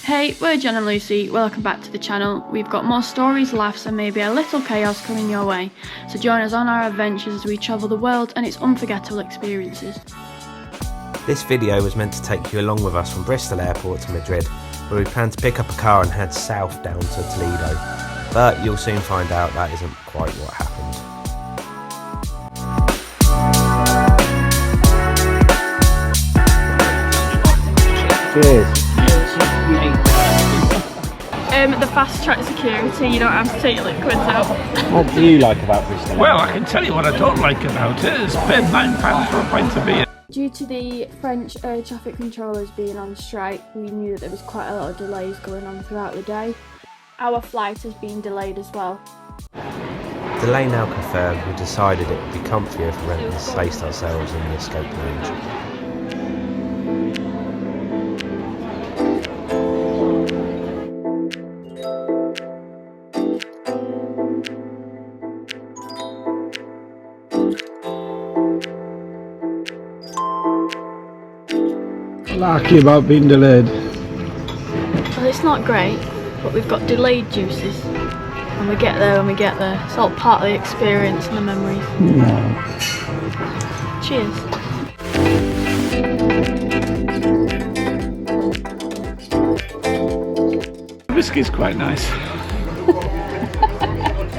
Hey, we're John and Lucy, welcome back to the channel. We've got more stories, laughs and maybe a little chaos coming your way. So join us on our adventures as we travel the world and its unforgettable experiences. This video was meant to take you along with us from Bristol airport to Madrid, where we plan to pick up a car and head south down to Toledo. But you'll soon find out that isn't quite what happened. Cheers. The fast track security, you don't have to take your liquids out. What do you like about Bristol? Well, I can tell you what I don't like about it. It's paid £9 for a pint of beer. Due to the French air traffic controllers being on strike, we knew that there was quite a lot of delays going on throughout the day. Our flight has been delayed as well. Delay now confirmed, we decided it would be comfier if we went and placed ourselves in the escape lounge. Lucky about being delayed. Well, it's not great, but we've got delayed juices. And we get there when we get there. It's all part of the experience and the memories. Yeah. Cheers. The whiskey's quite nice.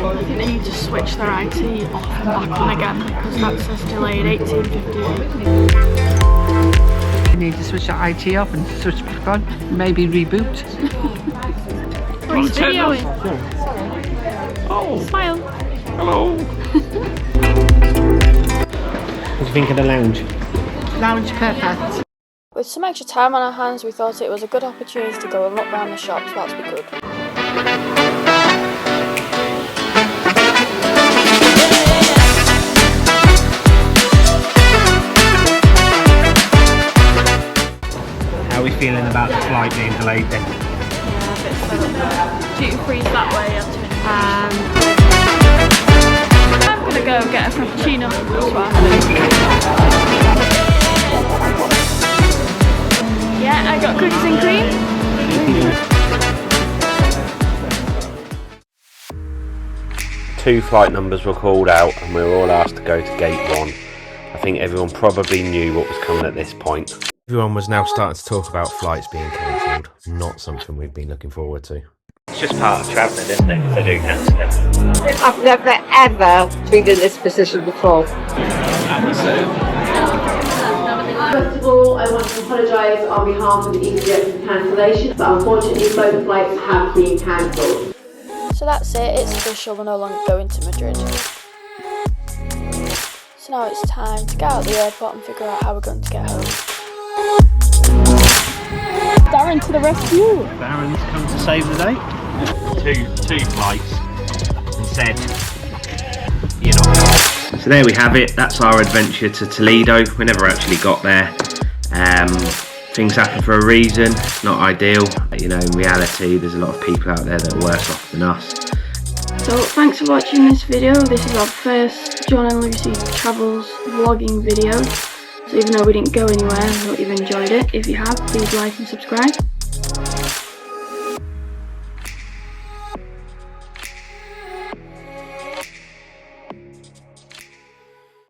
I think they need to switch their IT off and back on again because that says delayed 1858. Need to switch the IT off and switch back on, maybe reboot. He's videoing. Oh, Smile. hello. What do you think of the lounge? Lounge perfect. With some extra time on our hands, we thought it was a good opportunity to go and look round the shops whilst we could. How are we feeling about the flight being delayed then? Yeah, a bit fed up. Duty free's that way. I'm gonna go get a frappuccino as well. Yeah, I got cookies and cream. 2 flight numbers were called out and we were all asked to go to gate 1. I think everyone probably knew what was coming at this point. Everyone was now starting to talk about flights being cancelled, not something we'd been looking forward to. It's just part of travelling, isn't it? They do cancel it. I've never ever been in this position before. First of all, I want to apologise on behalf of the EasyJet for the cancellation, but unfortunately both flights have been cancelled. So that's it, it's official, we're no longer going to Madrid. So now it's time to get out of the airport and figure out how we're going to get home. Darren to the rescue! Darren's come to save the day. Two flights and said, you know. So there we have it. That's our adventure to Toledo. We never actually got there. Things happen for a reason. It's not ideal. You know, in reality, there's a lot of people out there that are worse off than us. So thanks for watching this video. This is our first John and Lucy Travels vlogging video. So even though we didn't go anywhere, I hope you've enjoyed it. If you have, please like and subscribe.